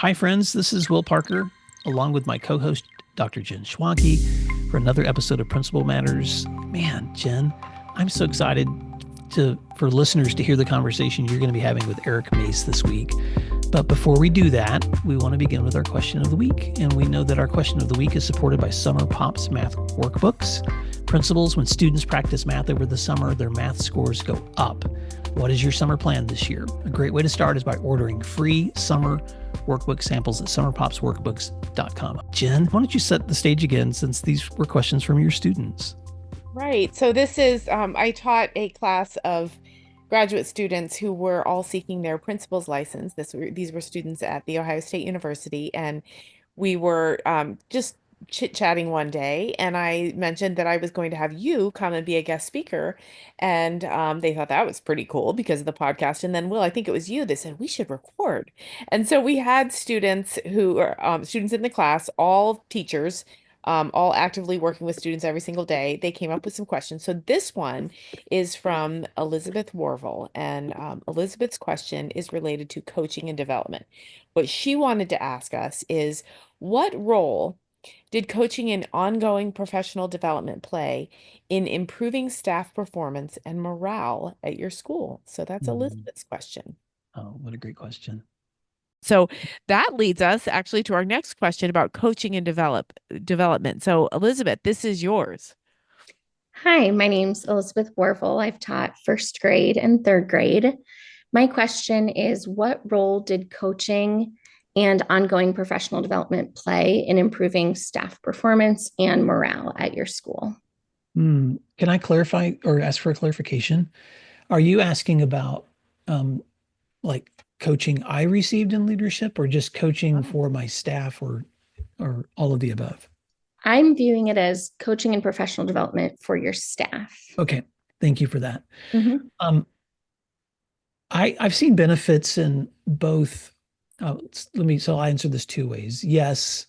Hi, friends. This is Will Parker, along with my co host, Dr. Jen Schwanke, for another episode of Principal Matters. Man, Jen, I'm so excited for listeners to hear the conversation you're going to be having with Eric Mace this week. But before we do that, we want to begin with our question of the week. And we know that our question of the week is supported by Summer Pops Math Workbooks. Principals, when students practice math over the summer, their math scores go up. What is your summer plan this year? A great way to start is by ordering free summer workbook samples at summerpopsworkbooks.com. Jen, why don't you set the stage again, since these were questions from your students? Right. So this is, I taught a class of graduate students who were all seeking their principal's license. These were students at The Ohio State University, and we were just chit-chatting one day, and I mentioned that I was going to have you come and be a guest speaker, and they thought that was pretty cool because of the podcast. And then, Will, I think it was you, they said we should record. And so we had students who are students in the class, all teachers, all actively working with students every single day. They came up with some questions. So this one is from Elizabeth Warville, and Elizabeth's question is related to coaching and development. What she wanted to ask us is, what role did coaching and ongoing professional development play in improving staff performance and morale at your school? So that's Elizabeth's question. Oh, what a great question. So that leads us actually to our next question about coaching and development. So Elizabeth, this is yours. Hi, my name's Elizabeth Warville. I've taught first grade and third grade. My question is, what role did coaching and ongoing professional development play in improving staff performance and morale at your school? Can I clarify or ask for a clarification? Are you asking about like coaching I received in leadership, or just coaching for my staff, or all of the above? I'm viewing it as coaching and professional development for your staff. Okay. Thank you for that. Mm-hmm. I've seen benefits in both. So I'll answer this two ways. Yes,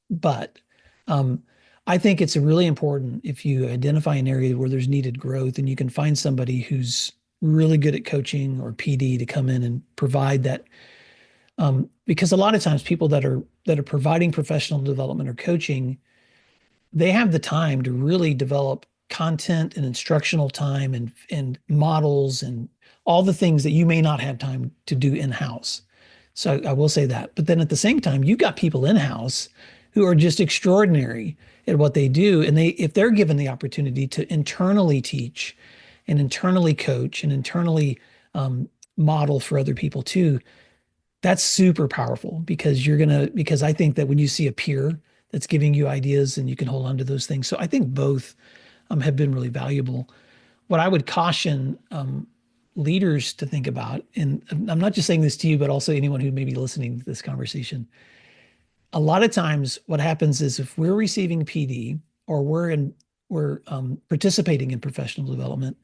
but I think it's really important, if you identify an area where there's needed growth and you can find somebody who's really good at coaching or PD to come in and provide that. Because a lot of times people that are providing professional development or coaching, they have the time to really develop content and instructional time and models and all the things that you may not have time to do in-house. So I will say that. But then at the same time, you've got people in-house who are just extraordinary at what they do. And if they're given the opportunity to internally teach and internally coach and internally model for other people too, that's super powerful, because I think that when you see a peer that's giving you ideas and you can hold on to those things. So I think both have been really valuable. What I would caution leaders to think about, and I'm not just saying this to you, but also anyone who may be listening to this conversation. A lot of times what happens is, if we're receiving PD or we're participating in professional development,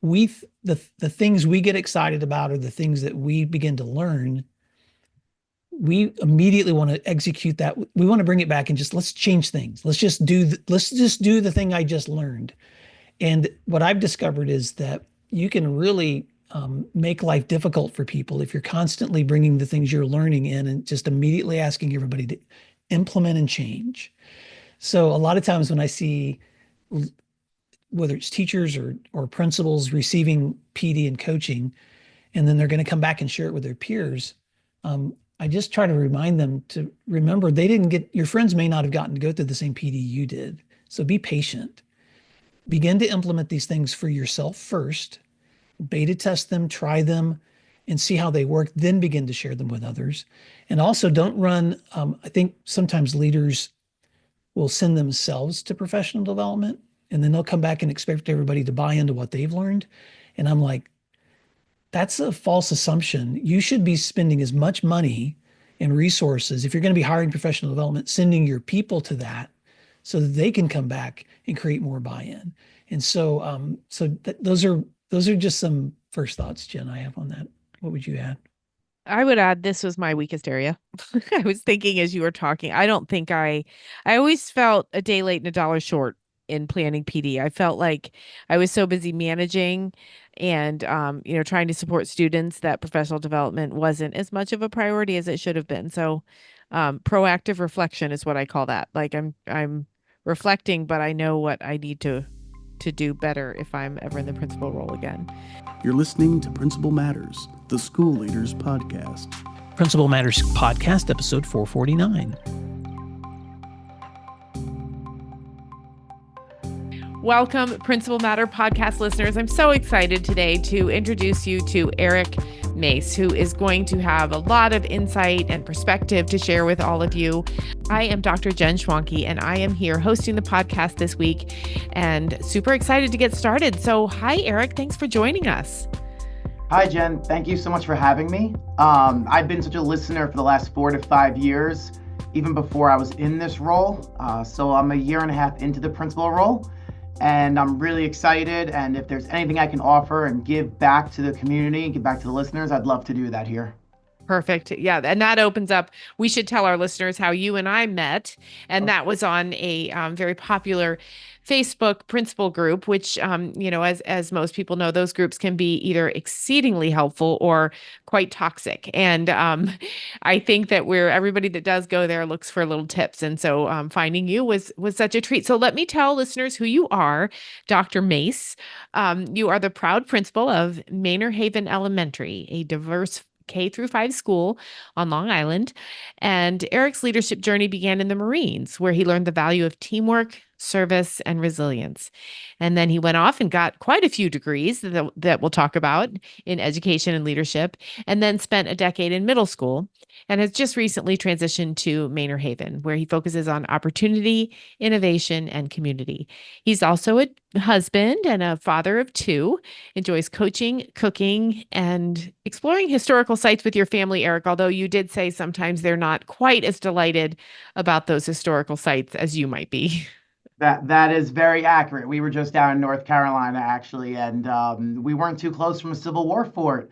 the things we get excited about, or the things that we begin to learn, we immediately want to execute that. We want to bring it back and let's change things. Let's just do the thing I just learned. And what I've discovered is that you can really make life difficult for people if you're constantly bringing the things you're learning in and just immediately asking everybody to implement and change. So a lot of times when I see, whether it's teachers or principals receiving PD and coaching, and then they're going to come back and share it with their peers, I just try to remind them to remember your friends may not have gotten to go through the same PD you did. So be patient. Begin to implement these things for yourself first, beta test them, try them, and see how they work, then begin to share them with others. And also don't run, I think sometimes leaders will send themselves to professional development, and then they'll come back and expect everybody to buy into what they've learned. And I'm like, that's a false assumption. You should be spending as much money and resources, if you're going to be hiring professional development, sending your people to that so that they can come back and create more buy-in. And so, those are just some first thoughts, Jen, I have on that. What would you add? I would add, this was my weakest area. I was thinking as you were talking, I always felt a day late and a dollar short in planning PD. I felt like I was so busy managing and trying to support students that professional development wasn't as much of a priority as it should have been. So proactive reflection is what I call that. Like I'm reflecting, but I know what I need to do better if I'm ever in the principal role again. You're listening to Principal Matters, the School Leaders Podcast. Principal Matters Podcast, episode 449. Welcome, Principal Matter podcast listeners. I'm so excited today to introduce you to Eric Mace, who is going to have a lot of insight and perspective to share with all of you. I am Dr. Jen Schwanke, and I am here hosting the podcast this week and super excited to get started. So, hi, Eric. Thanks for joining us. Hi, Jen. Thank you so much for having me. I've been such a listener for the last 4 to 5 years, even before I was in this role. So I'm a year and a half into the principal role. And I'm really excited. And if there's anything I can offer and give back to the community, give back to the listeners, I'd love to do that here. Perfect. Yeah. And that opens up, we should tell our listeners how you and I met. And that was on a very popular Facebook principal group, which, as most people know, those groups can be either exceedingly helpful or quite toxic. And I think that everybody that does go there looks for little tips. And so finding you was such a treat. So let me tell listeners who you are, Dr. Mace. You are the proud principal of Manor Haven Elementary, a diverse K-5 school on Long Island. And Eric's leadership journey began in the Marines, where he learned the value of teamwork, service, and resilience. And then he went off and got quite a few degrees that we'll talk about in education and leadership, and then spent a decade in middle school and has just recently transitioned to Manor Haven, where he focuses on opportunity, innovation, and community. He's also a husband and a father of 2, enjoys coaching, cooking, and exploring historical sites with your family, Eric, although you did say sometimes they're not quite as delighted about those historical sites as you might be. That is very accurate. We were just down in North Carolina, actually, and we weren't too close from a Civil War fort.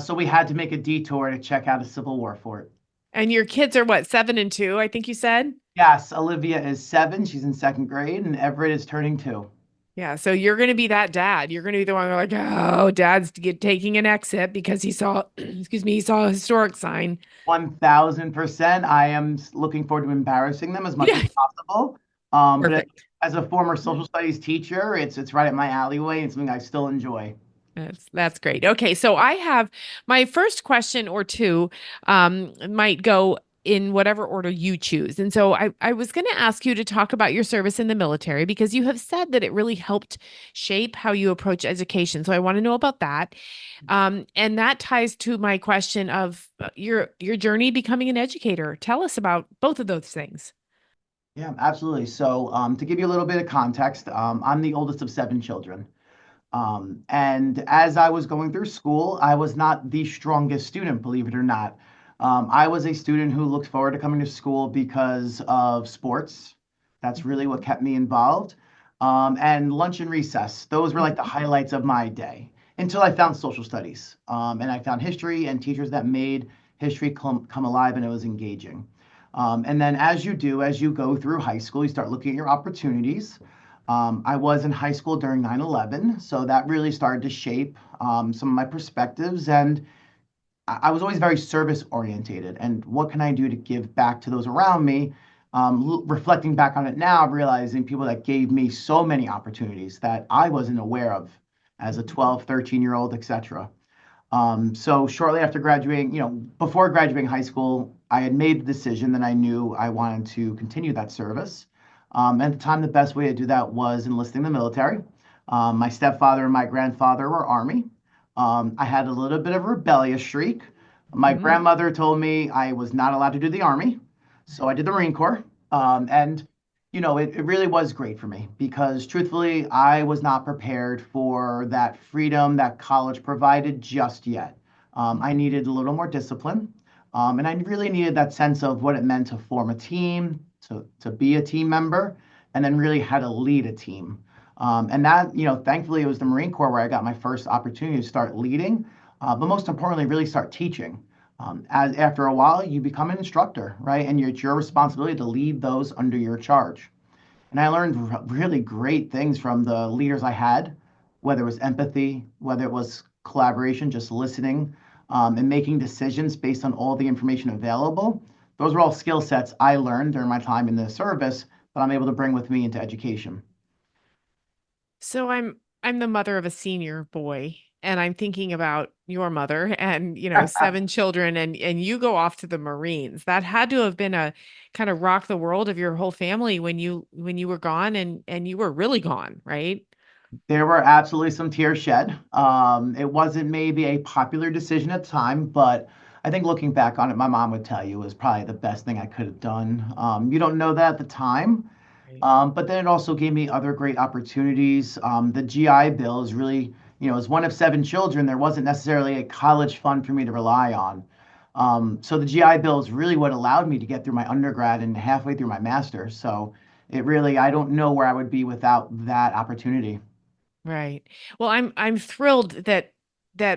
So we had to make a detour to check out a Civil War fort. And your kids are what, 7 and 2, I think you said? Yes, Olivia is 7. She's in 2nd grade, and Everett is turning 2. Yeah, so you're going to be that dad. You're going to be the one like, oh, dad's taking an exit because he saw, he saw a historic sign. 1000%. I am looking forward to embarrassing them as much as possible. But as a former social studies teacher, it's right at my alleyway and something I still enjoy. That's great. Okay, so I have my first question or two might go in whatever order you choose. And so I was going to ask you to talk about your service in the military because you have said that it really helped shape how you approach education. So I want to know about that. And that ties to my question of your journey becoming an educator. Tell us about both of those things. Yeah, absolutely. So to give you a little bit of context, I'm the oldest of 7 children. And as I was going through school, I was not the strongest student, believe it or not. I was a student who looked forward to coming to school because of sports. That's really what kept me involved. And lunch and recess. Those were like the highlights of my day until I found social studies. And I found history and teachers that made history come alive, and it was engaging. And then as you go through high school, you start looking at your opportunities. I was in high school during 9/11, so that really started to shape some of my perspectives. And I was always very service orientated. And what can I do to give back to those around me? Reflecting back on it now, realizing people that gave me so many opportunities that I wasn't aware of as a 12, 13-year-old, etc. So shortly after graduating, before graduating high school, I had made the decision that I knew I wanted to continue that service. At the time, the best way to do that was enlisting the military. My stepfather and my grandfather were Army. I had a little bit of a rebellious streak. My grandmother told me I was not allowed to do the Army, so I did the Marine Corps. It really was great for me because truthfully, I was not prepared for that freedom that college provided just yet. I needed a little more discipline, and I really needed that sense of what it meant to form a team, to be a team member, and then really how to lead a team. And that, thankfully, it was the Marine Corps where I got my first opportunity to start leading, but most importantly, really start teaching. As after a while, you become an instructor, right? And it's your responsibility to lead those under your charge. And I learned really great things from the leaders I had, whether it was empathy, whether it was collaboration, just listening, and making decisions based on all the information available. Those were all skill sets I learned during my time in the service that I'm able to bring with me into education. So I'm the mother of a senior boy, and I'm thinking about your mother and, seven children, and you go off to the Marines. That had to have been a kind of rock the world of your whole family when you were gone, and you were really gone, right? There were absolutely some tears shed. It wasn't maybe a popular decision at the time, but I think looking back on it, my mom would tell you it was probably the best thing I could have done. You don't know that at the time, Right. but then it also gave me other great opportunities. The GI Bill is really, as one of seven children, there wasn't necessarily a college fund for me to rely on. So the GI Bill is really what allowed me to get through my undergrad and halfway through my master's. So it really, I don't know where I would be without that opportunity. Right. Well, I'm thrilled that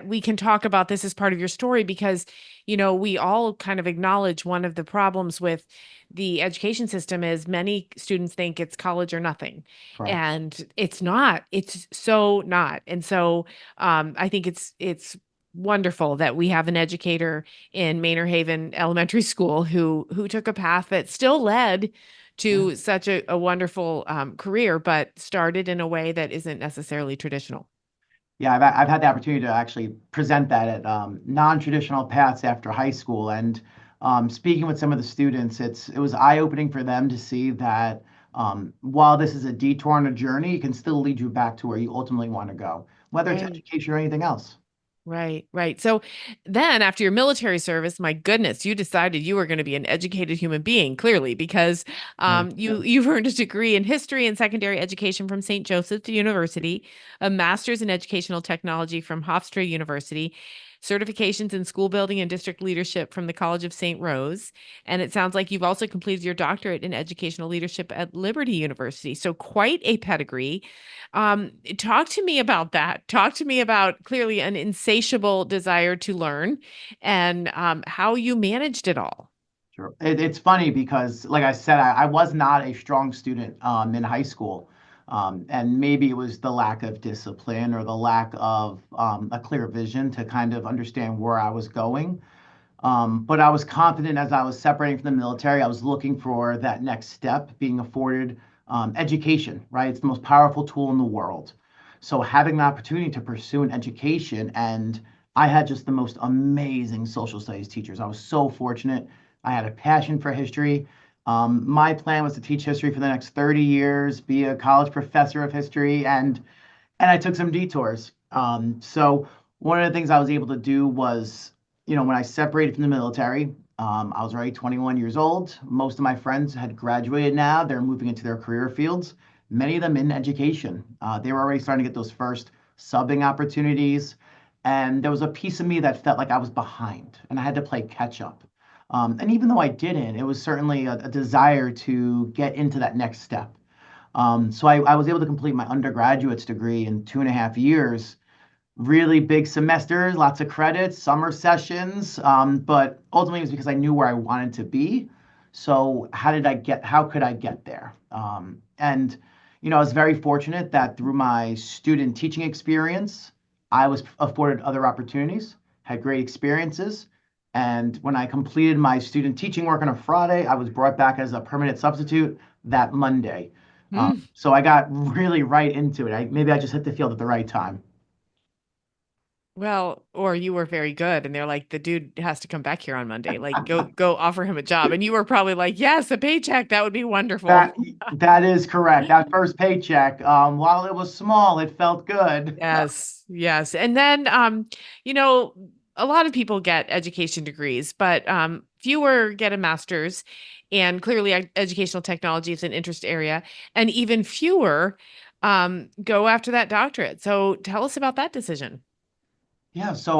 we can talk about this as part of your story because, we all kind of acknowledge one of the problems with the education system is many students think it's college or nothing. Correct. And it's not. It's so not. And so I think it's wonderful that we have an educator in Manor Haven Elementary School who took a path that still led Yeah. to such a wonderful career, but started in a way that isn't necessarily traditional. Yeah, I've had the opportunity to actually present that at non-traditional paths after high school, and speaking with some of the students, it was eye-opening for them to see that while this is a detour on a journey, it can still lead you back to where you ultimately want to go, whether it's Right. education or anything else. Right, right. So then after your military service, my goodness, you decided you were going to be an educated human being, clearly, because Right. you've earned a degree in history and secondary education from St. Joseph's University, a master's in educational technology from Hofstra University, certifications in school building and district leadership from the College of St. Rose. And it sounds like you've also completed your doctorate in educational leadership at Liberty University. So quite a pedigree. Talk to me about that. Talk to me about clearly an insatiable desire to learn and how you managed it all. Sure. It's funny because, like I said, I was not a strong student in high school. And maybe it was the lack of discipline or the lack of a clear vision to kind of understand where I was going. But I was confident as I was separating from the military. I was looking for that next step, being afforded education, right? It's the most powerful tool in the world. So having the opportunity to pursue an education, and I had just the most amazing social studies teachers. I was so fortunate. I had a passion for history. My plan was to teach history for the next 30 years, be a college professor of history, and I took some detours. So one of the things I was able to do was, when I separated from the military, I was already 21 years old. Most of my friends had graduated now. They're moving into their career fields, many of them in education. They were already starting to get those first subbing opportunities. And there was a piece of me that felt like I was behind and I had to play catch up. And even though I didn't, it was certainly a desire to get into that next step. So I was able to complete my undergraduate's degree in 2.5 years, really big semesters, lots of credits, summer sessions. But ultimately, it was because I knew where I wanted to be. So how could I get there? And, I was very fortunate that through my student teaching experience, I was afforded other opportunities, had great experiences. And when I completed my student teaching work on a Friday, I was brought back as a permanent substitute that Monday. Hmm. So I got really right into it. Maybe I just hit the field at the right time. Well, or you were very good and they're like, the dude has to come back here on Monday. Like go offer him a job. And you were probably like, yes, a paycheck. That would be wonderful. That is correct. That first paycheck, while it was small, it felt good. Yes, yes. And then you know, a lot of people get education degrees, but fewer get a master's. And clearly educational technology is an interest area, and even fewer go after that doctorate. So tell us about that decision. Yeah, so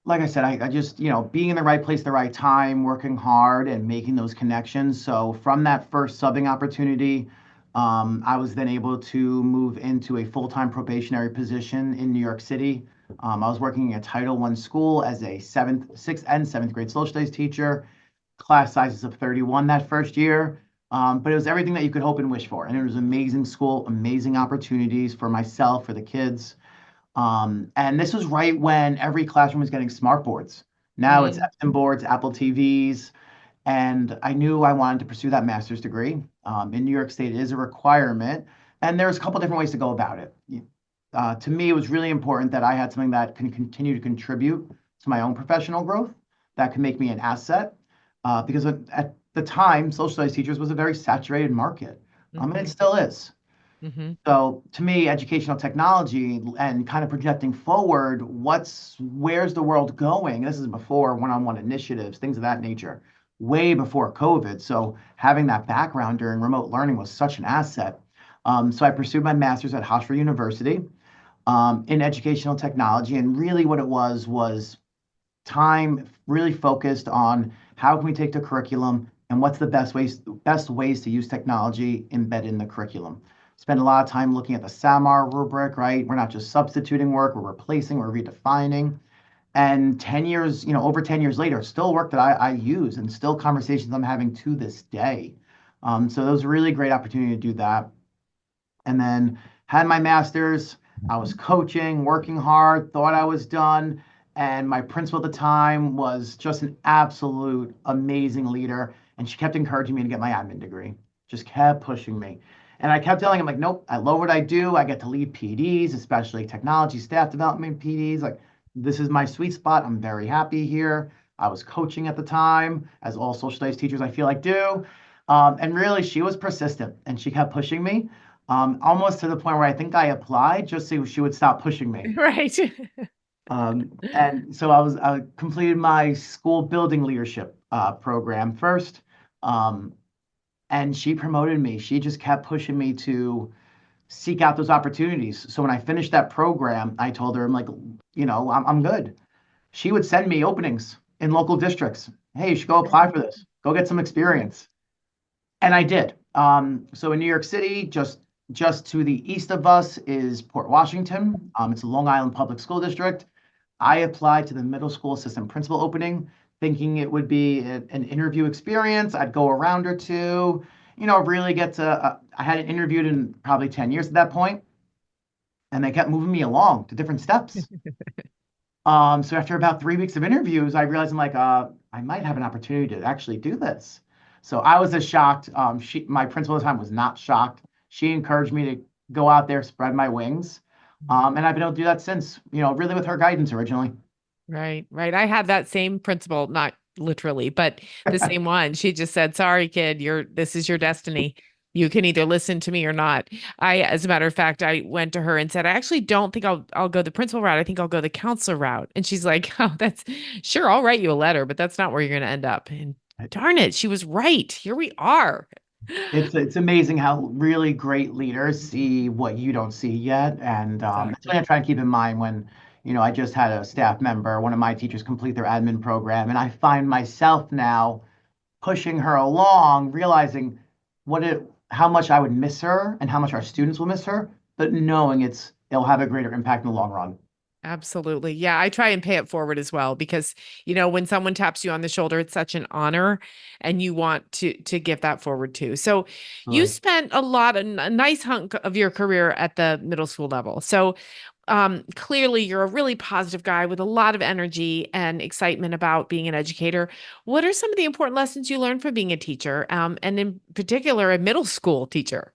like I said, I just, being in the right place, the right time, working hard and making those connections. So from that first subbing opportunity, I was then able to move into a full-time probationary position in New York City. I was working in a Title I school as a sixth and seventh grade social studies teacher, class sizes of 31 that first year. But it was everything that you could hope and wish for. And it was an amazing school, amazing opportunities for myself, for the kids. And this was right when every classroom was getting smart boards. Now it's Mm, Epson boards, Apple TVs, and I knew I wanted to pursue that master's degree. In New York State, it is a requirement, and there's a couple different ways to go about it. To me, it was really important that I had something that can continue to contribute to my own professional growth, that can make me an asset, because at the time, social studies teachers was a very saturated market, and it mhm, still is. mhm. So to me, educational technology and kind of projecting forward, where's the world going? This is before one-on-one initiatives, things of that nature, way before COVID. So having that background during remote learning was such an asset. So I pursued my master's at Hofstra University in educational technology, and really what it was time really focused on how can we take the curriculum and what's the best ways to use technology embedded in the curriculum. Spend a lot of time looking at the SAMR rubric, right? We're not just substituting work, we're replacing, we're redefining. And 10 years, over 10 years later, still work that I use and still conversations I'm having to this day. So that was a really great opportunity to do that. And then had my master's. I was coaching, working hard, thought I was done. And my principal at the time was just an absolute amazing leader. And she kept encouraging me to get my admin degree, just kept pushing me. And I kept telling him, like, nope, I love what I do. I get to lead PDs, especially technology staff development PDs. Like, this is my sweet spot. I'm very happy here. I was coaching at the time, as all social studies teachers I feel like do. And really, she was persistent and she kept pushing me, almost to the point where I think I applied just so she would stop pushing me. Right. And so I completed my school building leadership program first, um, and she promoted me. She just kept pushing me to seek out those opportunities. So when I finished that program, I told her, I'm like, I'm good. She would send me openings in local districts. Hey, you should go apply for this. Go get some experience. And I did. So in New York City, just to the east of us is Port Washington. It's a Long Island Public School District. I applied to the middle school assistant principal opening, thinking it would be an interview experience. I'd go a round or two, really get to. I hadn't interviewed in probably 10 years at that point, and they kept moving me along to different steps. So after about 3 weeks of interviews, I realized I'm like, I might have an opportunity to actually do this. So I was as shocked. My principal at the time was not shocked. She encouraged me to go out there, spread my wings. And I've been able to do that since, really with her guidance originally. Right, right. I had that same principal, not literally, but the same one. She just said, "Sorry, kid, this is your destiny. You can either listen to me or not." As a matter of fact, I went to her and said, "I actually don't think I'll go the principal route. I think I'll go the counselor route." And she's like, "Oh, that's sure. I'll write you a letter, but that's not where you're going to end up." And darn it, she was right. Here we are. It's amazing how really great leaders see what you don't see yet, and that's something Exactly. I try and keep in mind when, I just had a staff member, one of my teachers, complete their admin program, and I find myself now pushing her along, realizing how much I would miss her and how much our students will miss her, but knowing it'll have a greater impact in the long run. Absolutely. Yeah, I try and pay it forward as well because, when someone taps you on the shoulder, it's such an honor and you want to give that forward too. So, you Absolutely. spent a nice hunk of your career at the middle school level. So, clearly you're a really positive guy with a lot of energy and excitement about being an educator. What are some of the important lessons you learned from being a teacher, and in particular a middle school teacher?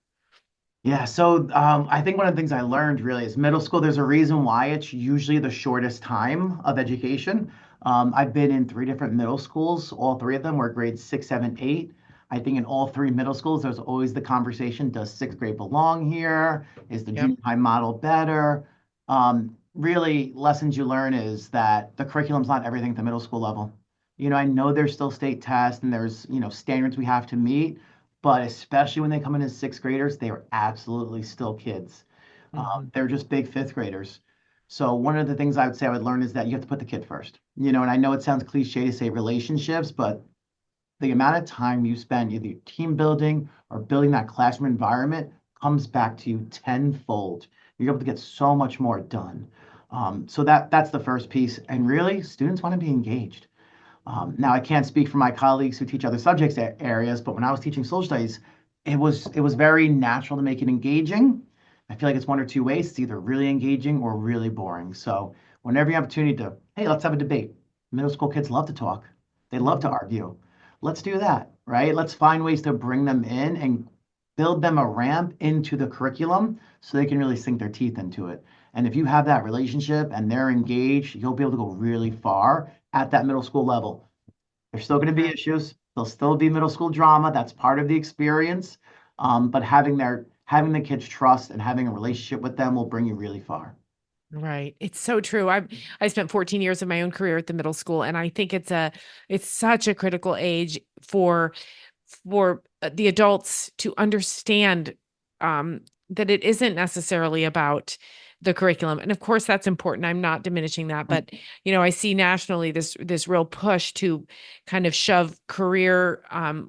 Yeah, so I think one of the things I learned really is middle school, there's a reason why it's usually the shortest time of education. I've been in three different middle schools. All three of them were grades 6, 7, 8. I think in all three middle schools, there's always the conversation, does sixth grade belong here? Is the Yep. junior high model better? Really, lessons you learn is that the curriculum's not everything at the middle school level. I know there's still state tests and there's, standards we have to meet, but especially when they come in as sixth graders, they are absolutely still kids. Hmm. They're just big fifth graders. So one of the things I would say I would learn is that you have to put the kid first. And I know it sounds cliche to say relationships, but the amount of time you spend either team building or building that classroom environment comes back to you tenfold. You're able to get so much more done. So that's the first piece. And really, students want to be engaged. Now, I can't speak for my colleagues who teach other subjects areas, but when I was teaching social studies, it was very natural to make it engaging. I feel like it's one or two ways. It's either really engaging or really boring. So whenever you have opportunity to, hey, let's have a debate. Middle school kids love to talk. They love to argue. Let's do that, right? Let's find ways to bring them in and build them a ramp into the curriculum so they can really sink their teeth into it. And if you have that relationship and they're engaged, you'll be able to go really far at that middle school level. There's still going to be issues. There'll still be middle school drama. That's part of the experience. But having the kids trust and having a relationship with them will bring you really far. Right. It's so true. I spent 14 years of my own career at the middle school, and I think it's such a critical age for the adults to understand that it isn't necessarily about the curriculum. And of course that's important. I'm not diminishing that, but I see nationally this real push to kind of shove career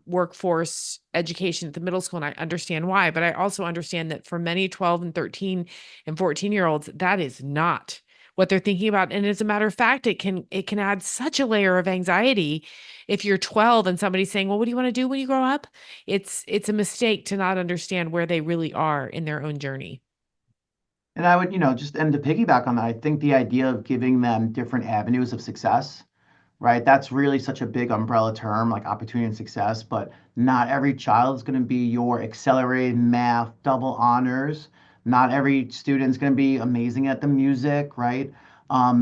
workforce education at the middle school. And I understand why, but I also understand that for many 12 and 13 and 14-year-olds, that is not what they're thinking about. And as a matter of fact, it can add such a layer of anxiety if you're 12 and somebody's saying, well, what do you want to do when you grow up? It's a mistake to not understand where they really are in their own journey. And I would, just and to piggyback on that, I think the idea of giving them different avenues of success, right? That's really such a big umbrella term, like opportunity and success, but not every child is going to be your accelerated math, double honors. Not every student is going to be amazing at the music, right?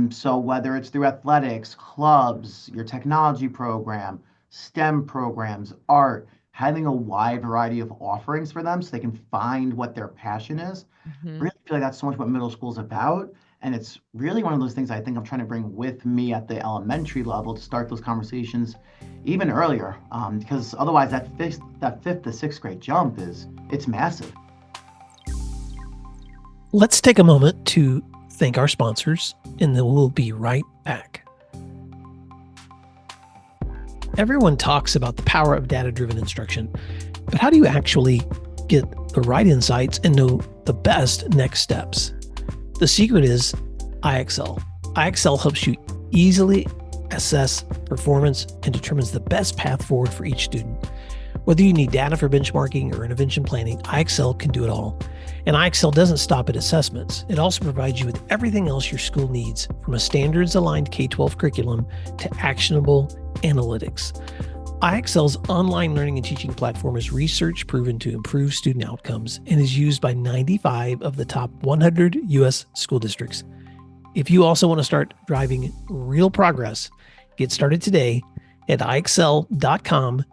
So whether it's through athletics, clubs, your technology program, STEM programs, art, having a wide variety of offerings for them so they can find what their passion is. Mhm. Really feel like that's so much what middle school is about. And it's really one of those things I think I'm trying to bring with me at the elementary level to start those conversations even earlier. Because otherwise that fifth to sixth grade jump it's massive. Let's take a moment to thank our sponsors, and then we'll be right back. Everyone talks about the power of data-driven instruction, but how do you actually get the right insights and know the best next steps? The secret is IXL. IXL helps you easily assess performance and determines the best path forward for each student. Whether you need data for benchmarking or intervention planning, IXL can do it all. And IXL doesn't stop at assessments. It also provides you with everything else your school needs, from a standards-aligned K-12 curriculum to actionable analytics. IXL's online learning and teaching platform is research proven to improve student outcomes and is used by 95 of the top 100 U.S. school districts. If you also want to start driving real progress, get started today at ixl.com/PM.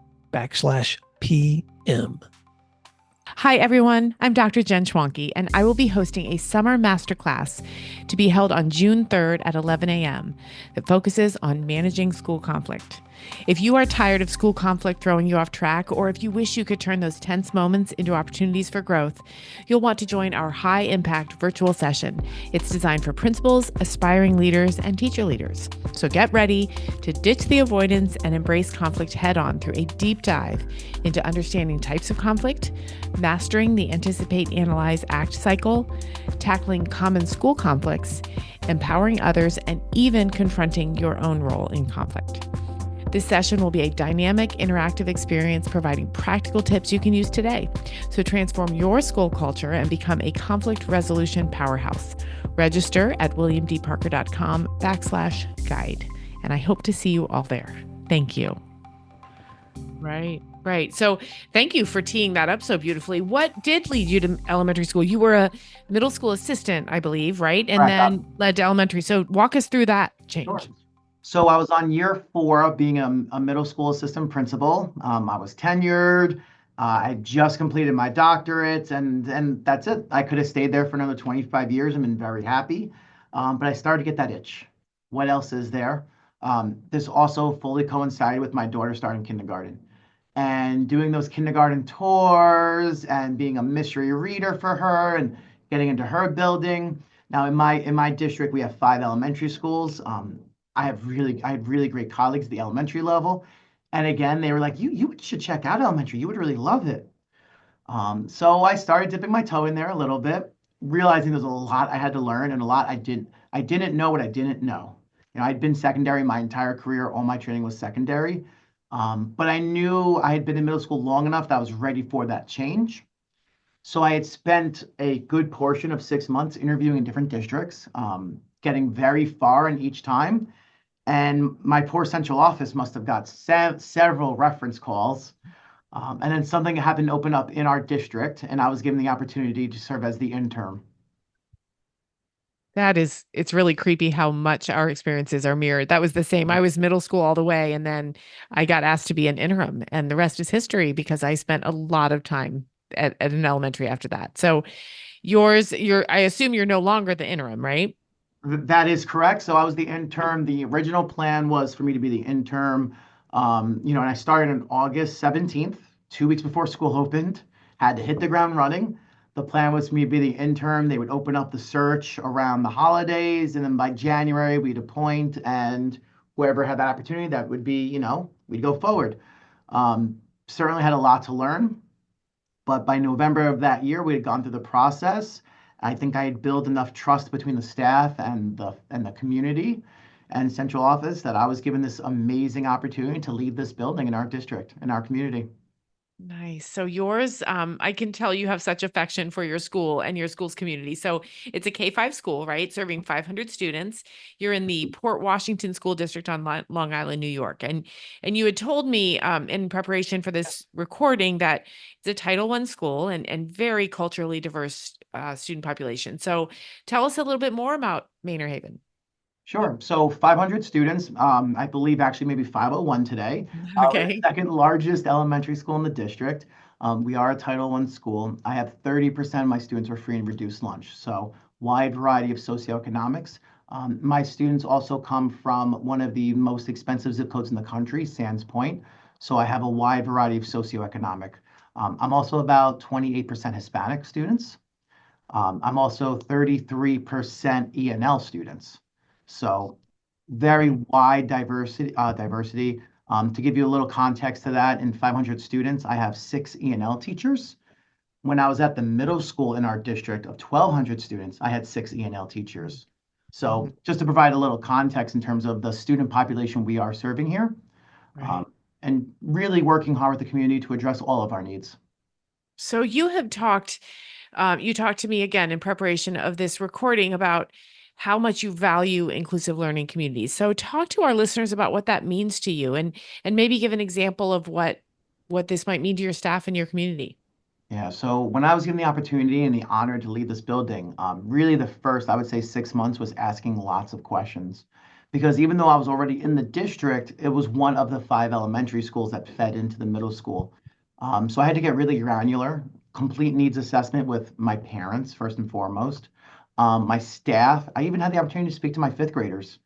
Hi, everyone. I'm Dr. Jen Schwanke, and I will be hosting a summer masterclass to be held on June 3rd at 11 a.m. that focuses on managing school conflict. If you are tired of school conflict throwing you off track, or if you wish you could turn those tense moments into opportunities for growth, you'll want to join our high-impact virtual session. It's designed for principals, aspiring leaders, and teacher leaders. So get ready to ditch the avoidance and embrace conflict head-on through a deep dive into understanding types of conflict, mastering the anticipate, analyze, act cycle, tackling common school conflicts, empowering others, and even confronting your own role in conflict. This session will be a dynamic, interactive experience providing practical tips you can use today. So transform your school culture and become a conflict resolution powerhouse. Register at williamdparker.com/guide. And I hope to see you all there. Thank you. Right. So thank you for teeing that up so beautifully. What did lead you to elementary school? You were a middle school assistant, I believe, right? And then led to elementary. So walk us through that change. Sure. So I was on year 4 of being a middle school assistant principal. I was tenured. I just completed my doctorate, and that's it. I could have stayed there for another 25 years and been very happy. But I started to get that itch. What else is there? This also fully coincided with my daughter starting kindergarten. And doing those kindergarten tours and being a mystery reader for her and getting into her building. Now in my district, we have 5 elementary schools. I had really great colleagues at the elementary level. And again, they were like, you should check out elementary. You would really love it. So I started dipping my toe in there a little bit, realizing there's a lot I had to learn and a lot I didn't know what I didn't know. I'd been secondary my entire career. All my training was secondary. But I knew I had been in middle school long enough that I was ready for that change. So I had spent a good portion of 6 months interviewing in different districts, getting very far in each time. And my poor central office must have got several reference calls. And then something happened to open up in our district, and I was given the opportunity to serve as the intern. It's really creepy how much our experiences are mirrored. That was the same. I was middle school all the way, and then I got asked to be an interim, and the rest is history because I spent a lot of time at an elementary after that. So I assume you're no longer the interim, right? That is correct. So I was the intern. The original plan was for me to be the intern. And I started on August 17th, 2 weeks before school opened, had to hit the ground running. The plan was for me to be the intern. They would open up the search around the holidays, and then by January, we'd appoint, and whoever had that opportunity, that would be, we'd go forward. Certainly had a lot to learn, but by November of that year, we had gone through the process. I think I had built enough trust between the staff and the community and central office that I was given this amazing opportunity to lead this building in our district, in our community. Nice. So yours, I can tell you have such affection for your school and your school's community. So it's a K-5 school, right? Serving 500 students. You're in the Port Washington School District on Long Island, New York. And you had told me in preparation for this recording that it's a Title I school and very culturally diverse student population. So tell us a little bit more about Manor Haven. Sure. So 500 students, I believe actually maybe 501 today. We're the Okay. second largest elementary school in the district. We are a Title I school. I have 30% of my students are free and reduced lunch. So wide variety of socioeconomics. My students also come from one of the most expensive zip codes in the country, Sands Point. So I have a wide variety of socioeconomic. I'm also about 28% Hispanic students. I'm also 33% ENL students. So very wide diversity. To give you a little context to that, in 500 students, I have 6 ENL teachers. When I was at the middle school in our district of 1,200 students, I had 6 ENL teachers. So just to provide a little context in terms of the student population we are serving here, Right. and really working hard with the community to address all of our needs. So you talked to me again in preparation of this recording about how much you value inclusive learning communities. So talk to our listeners about what that means to you and maybe give an example of what this might mean to your staff and your community. Yeah, so when I was given the opportunity and the honor to lead this building, really the first, I would say, 6 months was asking lots of questions. Because even though I was already in the district, it was one of the 5 elementary schools that fed into the middle school. So I had to get really granular, complete needs assessment with my parents, first and foremost, my staff. I even had the opportunity to speak to my 5th graders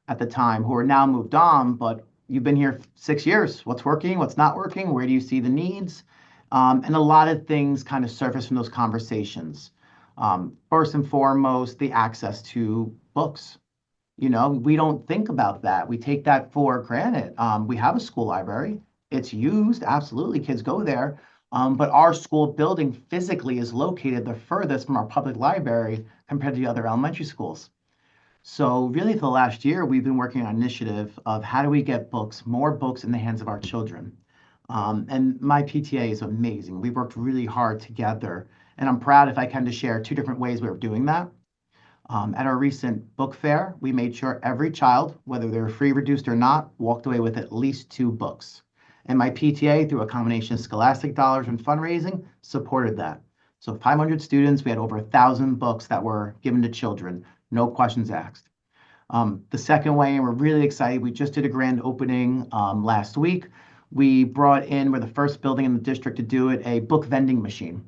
at the time who are now moved on, but you've been here 6 years. What's working? What's not working? Where do you see the needs? And a lot of things kind of surface from those conversations. First and foremost, the access to books. We don't think about that. We take that for granted. We have a school library. It's used. Absolutely. Kids go there. But our school building physically is located the furthest from our public library compared to the other elementary schools. So really for the last year, we've been working on an initiative of how do we get more books in the hands of our children. And my PTA is amazing. We've worked really hard together. And I'm proud, if I can, to share 2 different ways we were doing that. At our recent book fair, we made sure every child, whether they were free, reduced, or not, walked away with at least 2 books. And my PTA, through a combination of scholastic dollars and fundraising, supported that. So 500 students, we had over 1,000 books that were given to children, no questions asked. The second way, and we're really excited, we just did a grand opening last week. We're the first building in the district to do it, a book vending machine.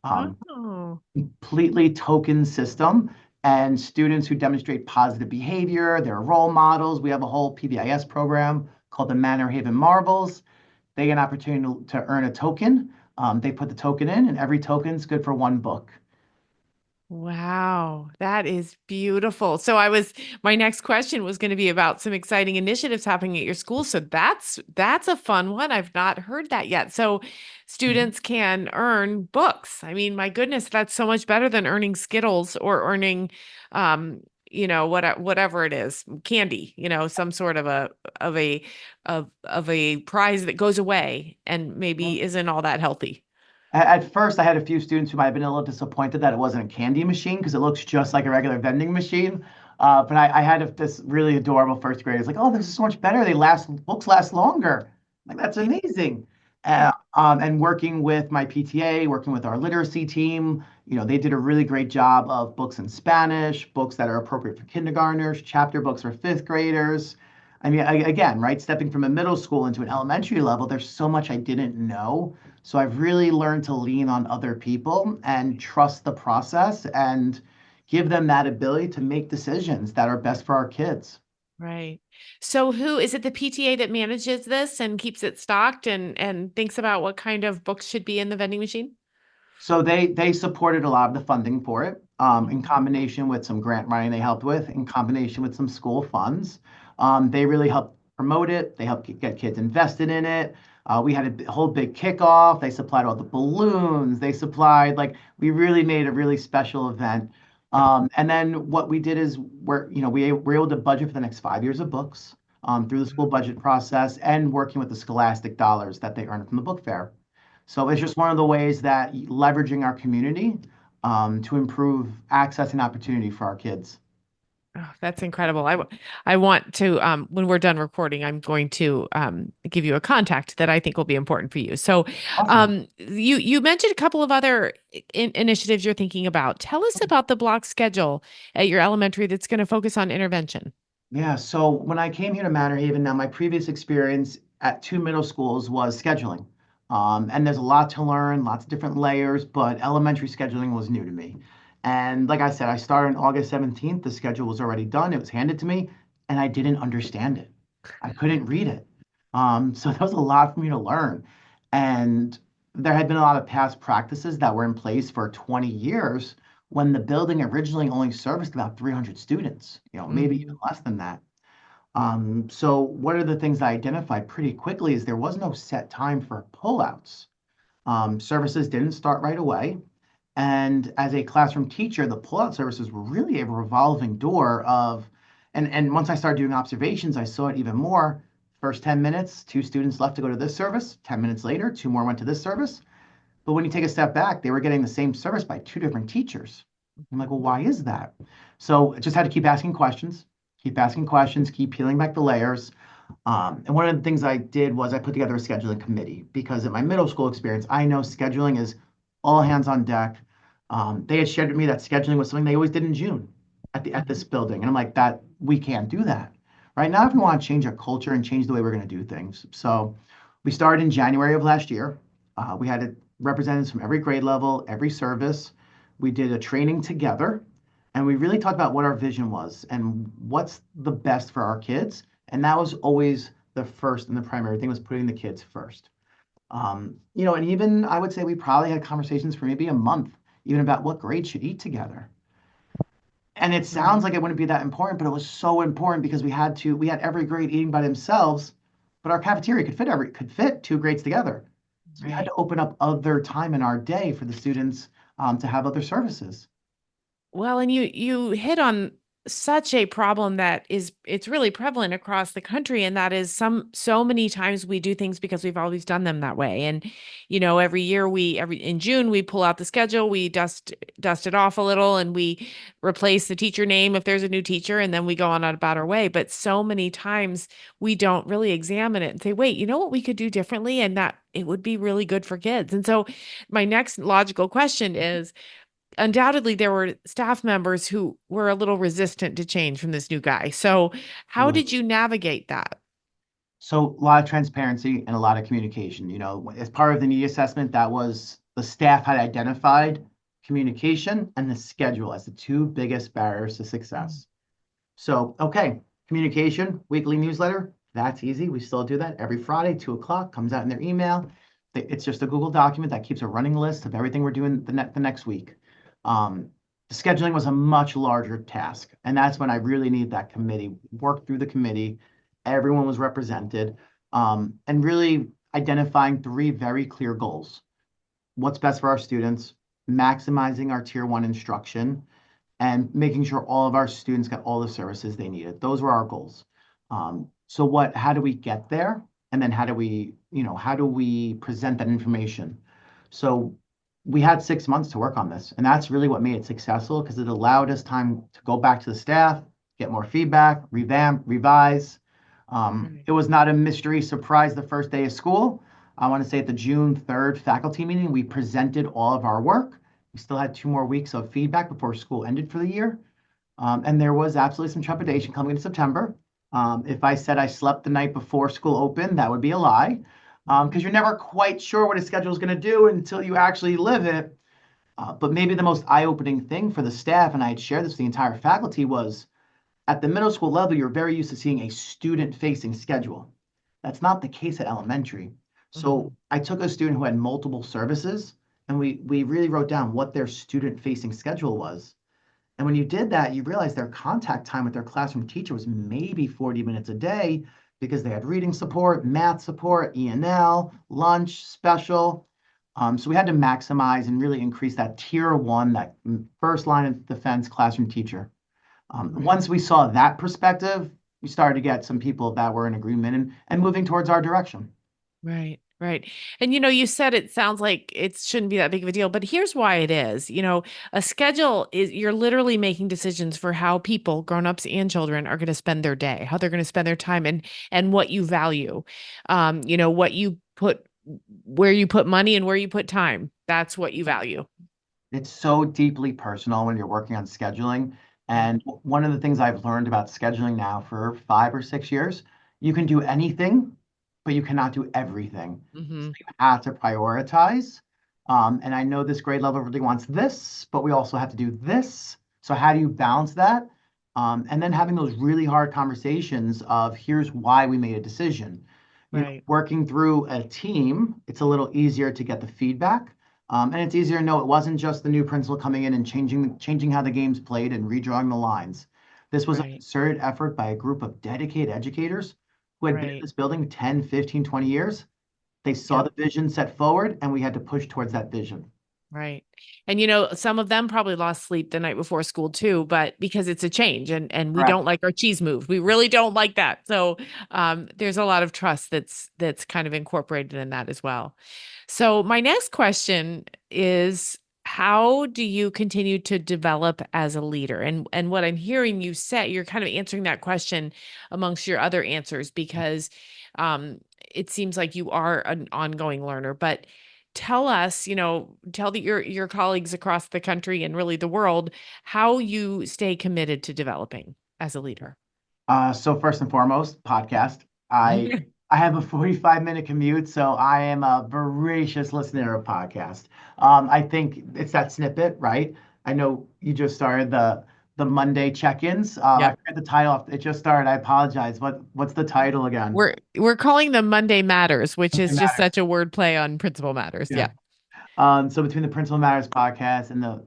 Oh. Completely token system. And students who demonstrate positive behavior, they're role models. We have a whole PBIS program called the Manor Haven Marvels. They get an opportunity to earn a token. They put the token in, and every token's good for 1 book. Wow, that is beautiful. So my next question was going to be about some exciting initiatives happening at your school. So that's a fun one. I've not heard that yet. So students can earn books. I mean, my goodness, that's so much better than earning Skittles or earning whatever it is, candy, some sort of a prize that goes away and maybe isn't all that healthy. At first, I had a few students who might have been a little disappointed that it wasn't a candy machine because it looks just like a regular vending machine. But I had this really adorable first grader. It's like, oh, this is so much better. Books last longer. Like, that's amazing. And working with my PTA, working with our literacy team, they did a really great job of books in Spanish, books that are appropriate for kindergartners, chapter books for fifth graders. I mean, again, right, stepping from a middle school into an elementary level, there's so much I didn't know. So I've really learned to lean on other people and trust the process and give them that ability to make decisions that are best for our kids. Right. So who is it, the PTA that manages this and keeps it stocked and thinks about what kind of books should be in the vending machine? So they supported a lot of the funding for it, in combination with some grant writing they helped with, in combination with some school funds. They really helped promote it. They helped get kids invested in it. We had a whole big kickoff. They supplied all the balloons. They supplied, like, we really made a really special event. And then what we did is we were able to budget for the next 5 years of books, through the school budget process and working with the scholastic dollars that they earned from the book fair. So it's just one of the ways that leveraging our community, to improve access and opportunity for our kids. Oh, that's incredible. I want to, when we're done recording, I'm going to give you a contact that I think will be important for you. So Awesome. you mentioned a couple of other initiatives you're thinking about. Tell us about the block schedule at your elementary that's going to focus on intervention. Yeah, so when I came here to Matter Haven, now my previous experience at two middle schools was scheduling. And there's a lot to learn, lots of different layers, but elementary scheduling was new to me. And like I said, I started on August 17th. The schedule was already done. It was handed to me, and I didn't understand it. I couldn't read it. So there was a lot for me to learn. And there had been a lot of past practices that were in place for 20 years when the building originally only serviced about 300 students, maybe even less than that. So one of the things I identified pretty quickly is there was no set time for pullouts. Services didn't start right away. And as a classroom teacher, the pullout services were really a revolving door of, and once I started doing observations, I saw it even more. First 10 minutes, two students left to go to this service. 10 minutes later, two more went to this service. But when you take a step back, they were getting the same service by two different teachers. I'm like, well, why is that? So I just had to keep asking questions, keep peeling back the layers. And one of the things I did was I put together a scheduling committee because in my middle school experience, I know scheduling is all hands on deck. They had shared with me that scheduling was something they always did in June at this building. And I'm like, that we can't do that. Right now, if we want to change our culture and change the way we're going to do things. So we started in January of last year. We had representatives from every grade level, every service. We did a training together, and we really talked about what our vision was and what's the best for our kids. And that was always the first and the primary thing, was putting the kids first. And even I would say we probably had conversations for maybe a month, even about what grades should eat together. And it sounds like it wouldn't be that important, but it was so important because we had every grade eating by themselves, but our cafeteria could fit two grades together. So we had to open up other time in our day for the students, to have other services. Well, and you hit on such a problem that it's really prevalent across the country, and that is so many times we do things because we've always done them that way. And every year in June we pull out the schedule, we dust it off a little, and we replace the teacher name if there's a new teacher, and then we go on about our way. But so many times we don't really examine it and say, wait, you know what we could do differently, and that it would be really good for kids. And so my next logical question is, undoubtedly there were staff members who were a little resistant to change from this new guy. So how did you navigate that? So a lot of transparency and a lot of communication. As part of the need assessment, that was the staff had identified communication and the schedule as the two biggest barriers to success. So, okay, communication, weekly newsletter, that's easy. We still do that every Friday, 2:00, comes out in their email. It's just a Google document that keeps a running list of everything we're doing the next week. The scheduling was a much larger task, and that's when I really need that committee, work through the committee. Everyone was represented, and really identifying three very clear goals. What's best for our students, maximizing our tier one instruction, and making sure all of our students got all the services they needed. Those were our goals. How do we get there? And then how do we present that information? So we had 6 months to work on this, and that's really what made it successful because it allowed us time to go back to the staff, get more feedback, revamp, revise. It was not a mystery surprise the first day of school. I want to say at the June 3rd faculty meeting, we presented all of our work. We still had 2 more weeks of feedback before school ended for the year. And there was absolutely some trepidation coming into September. If I said I slept the night before school opened, that would be a lie, because you're never quite sure what a schedule is going to do until you actually live it. But maybe the most eye-opening thing for the staff, and I had shared this with the entire faculty, was at the middle school level, you're very used to seeing a student-facing schedule. That's not the case at elementary. So I took a student who had multiple services, and we really wrote down what their student-facing schedule was. And when you did that, you realize their contact time with their classroom teacher was maybe 40 minutes a day because they had reading support, math support, E&L, lunch, special. So we had to maximize and really increase that tier one, that first line of defense classroom teacher. Once we saw that perspective, we started to get some people that were in agreement and moving towards our direction. Right, right. And you said it sounds like it shouldn't be that big of a deal, but here's why it is. A schedule is you're literally making decisions for how people, grown-ups and children, are going to spend their day, how they're going to spend their time and what you value. What you put where you put money and where you put time. That's what you value. It's so deeply personal when you're working on scheduling. Yeah. And one of the things I've learned about scheduling now for 5 or 6 years, you can do anything, but you cannot do everything. Mm-hmm. So you have to prioritize. And I know this grade level really wants this, but we also have to do this. So how do you balance that? And then having those really hard conversations of here's why we made a decision. Right. Working through a team, it's a little easier to get the feedback. And it's easier to know it wasn't just the new principal coming in and changing how the game's played and redrawing the lines. This was a Right. concerted effort by a group of dedicated educators who had been in Right. this building 10, 15, 20 years. They saw Yep. the vision set forward, and we had to push towards that vision. Right. And some of them probably lost sleep the night before school too, but because it's a change and we Correct. don't like our cheese moved. We really don't like that. So there's a lot of trust that's kind of incorporated in that as well. So my next question is, how do you continue to develop as a leader? And what I'm hearing you say, you're kind of answering that question amongst your other answers because it seems like you are an ongoing learner, but tell us, your colleagues across the country and really the world, how you stay committed to developing as a leader. So first and foremost, podcast. I have a 45-minute commute, so I am a voracious listener of podcasts. I think it's that snippet, right? I know you just started the Monday check-ins. I Yep. forget the title. It just started. I apologize. What's the title again? We're calling them Monday Matters, which Monday is just Matters. such a word play on Principal Matters. Yeah. Yeah. So between the Principal Matters podcast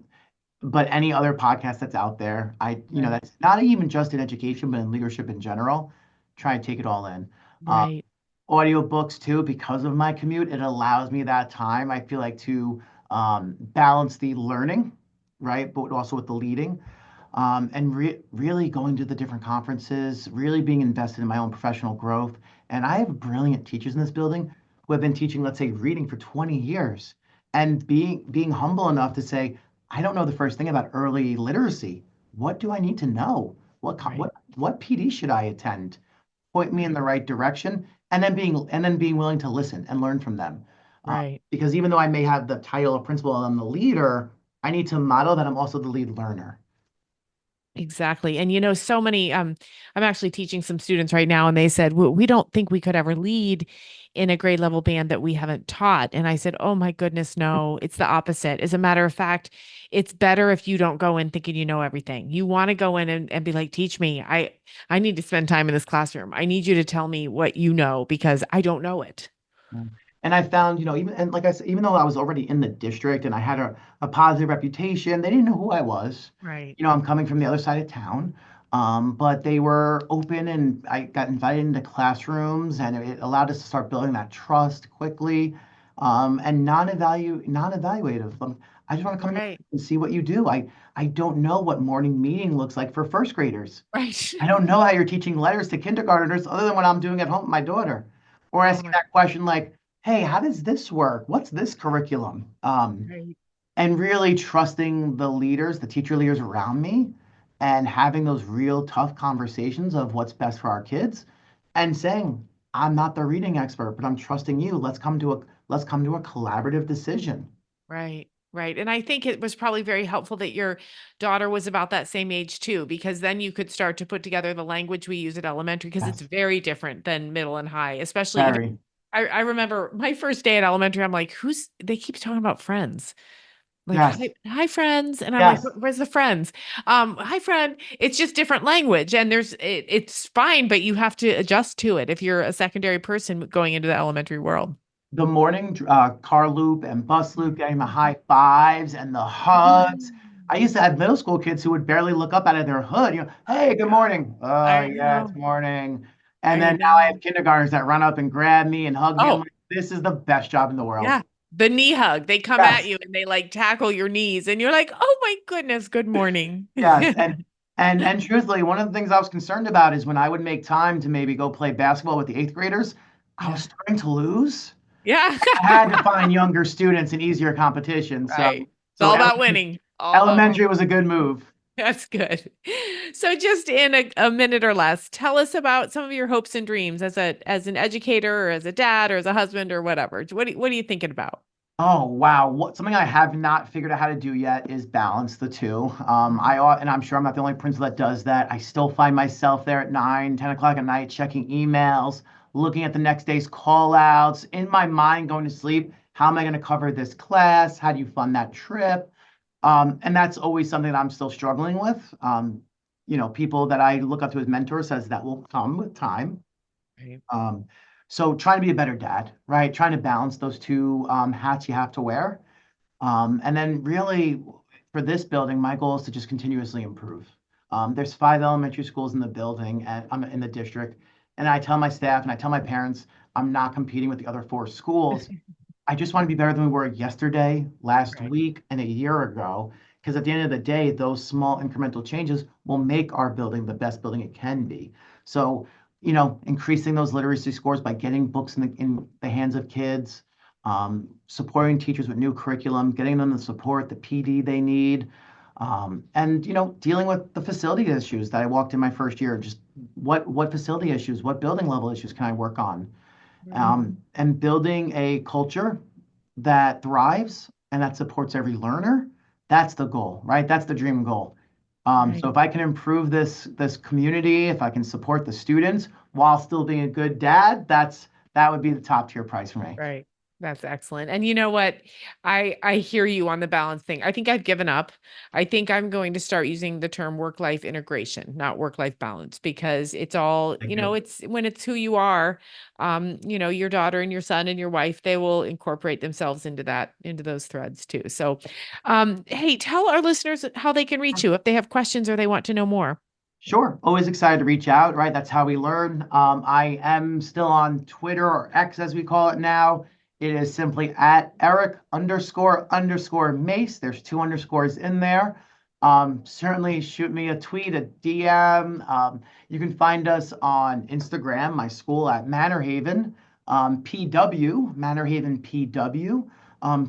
but any other podcast that's out there, Right. that's not even just in education, but in leadership in general, try and take it all in. Right. Audiobooks too, because of my commute, it allows me that time, I feel like, to balance the learning, right? But also with the leading. And really going to the different conferences, really being invested in my own professional growth. And I have brilliant teachers in this building who have been teaching, let's say, reading for 20 years and being humble enough to say, I don't know the first thing about early literacy. What do I need to know? Right. What PD should I attend? Point me in Right. the right direction, and then being willing to listen and learn from them. Right. Because even though I may have the title of principal and I'm the leader, I need to model that I'm also the lead learner. Exactly. And so many I'm actually teaching some students right now and they said, we don't think we could ever lead in a grade level band that we haven't taught. And I said, oh my goodness, no, it's the opposite. As a matter of fact, it's better if you don't go in thinking you know everything. You want to go in and be like, teach me. I need to spend time in this classroom. I need you to tell me what you know because I don't know it. Mm. And I found, and like I said, even though I was already in the district and I had a positive reputation, they didn't know who I was. Right. I'm coming from the other side of town. But they were open and I got invited into classrooms and it allowed us to start building that trust quickly. and non-evaluative. I just want to come in Right. and see what you do. I don't know what morning meeting looks like for first graders. Right. I don't know how you're teaching letters to kindergartners other than what I'm doing at home with my daughter. Or Oh asking my, that question like, hey, how does this work? What's this curriculum? right. And really trusting the leaders, the teacher leaders around me, and having those real tough conversations of what's best for our kids and saying, I'm not the reading expert, but I'm trusting you. Let's come to a collaborative decision. Right. Right. And I think it was probably very helpful that your daughter was about that same age too, because then you could start to put together the language we use at elementary, because it's Yes, very different than middle and high, especially, very. I remember my first day at elementary, I'm like, they keep talking about friends. Like, Yes, hi friends. And I'm like, yes. Where's the friends? Hi friend. It's just different language and it's fine, but you have to adjust to it if you're a secondary person going into the elementary world. The morning car loop and bus loop, getting the high fives and the hugs. Mm. I used to have middle school kids who would barely look up out of their hood. Hey, good morning. I Yeah, it's know. morning. And I then now I know. have kindergartners that run up and grab me and hug me. I'm Oh, like, this is the best job in the world. yeah. The knee hug. They come at Yes, you and they like tackle your knees and you're like, oh my goodness, good morning. yes. And truthfully, one of the things I was concerned about is when I would make time to maybe go play basketball with the eighth graders, I was Yeah. starting to lose. Yeah. I had to find younger students and easier competition. So, Right. It's so all about winning. All about winning. elementary was a good move. That's good. So just in a minute or less, tell us about some of your hopes and dreams as an educator or as a dad or as a husband or whatever. What are you thinking about? Oh wow, something I have not figured out how to do yet is balance the two. Mhm. And I'm sure I'm not the only principal that does that. I still find myself there at 9, 10 o'clock at night, checking emails, looking at the next day's call outs, in my mind, going to sleep. How am I going to cover this class? How do you fund that trip? And that's always something that I'm still struggling with. People that I look up to as mentors says that will come with time. Right. Um, so trying to be a better dad, right? Trying to balance those two hats you have to wear. And then really for this building, my goal is to just continuously improve. There's 5 elementary schools in the building and I'm in the district. And I tell my staff and I tell my parents, I'm not competing with the other 4 schools. I just want to be better than we were yesterday, last Right. week, and a year ago. Because at the end of the day, those small incremental changes will make our building the best building it can be. So, increasing those literacy scores by getting books in the hands of kids, supporting teachers with new curriculum, getting them the support, the PD they need, and dealing with the facility issues that I walked in my first year. Just what facility issues, what building level issues can I work on? Right. And building a culture that thrives and that supports every learner. That's the goal, right? That's the dream goal. So Right. if I can improve this community, if I can support the students while still being a good dad, that would be the top tier price for me. Right. That's excellent. And you know what? I hear you on the balance thing. I think I've given up. I think I'm going to start using the term work-life integration, not work-life balance, because it's all, Thank you. it's when it's who you are, your daughter and your son and your wife, they will incorporate themselves into those threads too. So, hey, tell our listeners how they can reach you if they have questions or they want to know more. Sure. Always excited to reach out, right? That's how we learn. I am still on Twitter or X as we call it now. It is simply at Eric__Mace. There's 2 underscores in there. Certainly shoot me a tweet, a DM. You can find us on Instagram, my school at Manor Haven, PW, Manor Haven PW.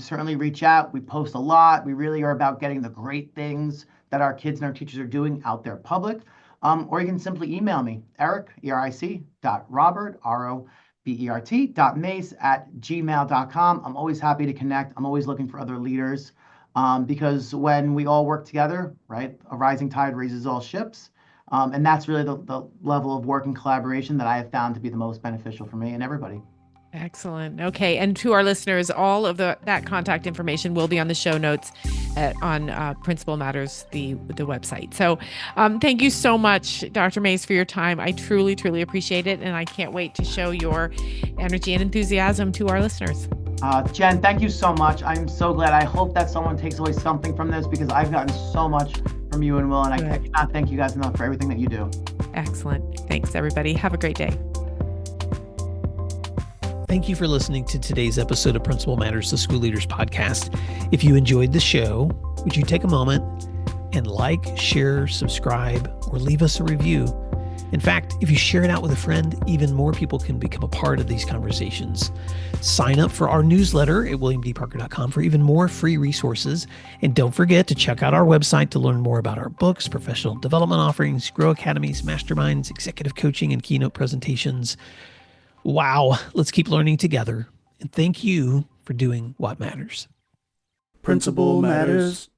Certainly reach out. We post a lot. We really are about getting the great things that our kids and our teachers are doing out there public. Or you can simply email me, Eric, ERIC.Robert, ROBERT.Mace@gmail.com. I'm always happy to connect. I'm always looking for other leaders because when we all work together, right, a rising tide raises all ships. And that's really the level of work and collaboration that I have found to be the most beneficial for me and everybody. Excellent. Okay. And to our listeners, all of that contact information will be on the show notes on Principal Matters, the website. So thank you so much, Dr. Mace, for your time. I truly, truly appreciate it. And I can't wait to show your energy and enthusiasm to our listeners. Jen, thank you so much. I'm so glad. I hope that someone takes away something from this because I've gotten so much from you and Will, and I cannot thank you guys enough for everything that you do. Excellent. Thanks, everybody. Have a great day. Thank you for listening to today's episode of Principal Matters, the School Leaders Podcast. If you enjoyed the show, would you take a moment and like, share, subscribe, or leave us a review? In fact, if you share it out with a friend, even more people can become a part of these conversations. Sign up for our newsletter at williamdparker.com for even more free resources. And don't forget to check out our website to learn more about our books, professional development offerings, Grow Academies, masterminds, executive coaching, and keynote presentations. Wow, let's keep learning together. And thank you for doing what matters. Principal Matters.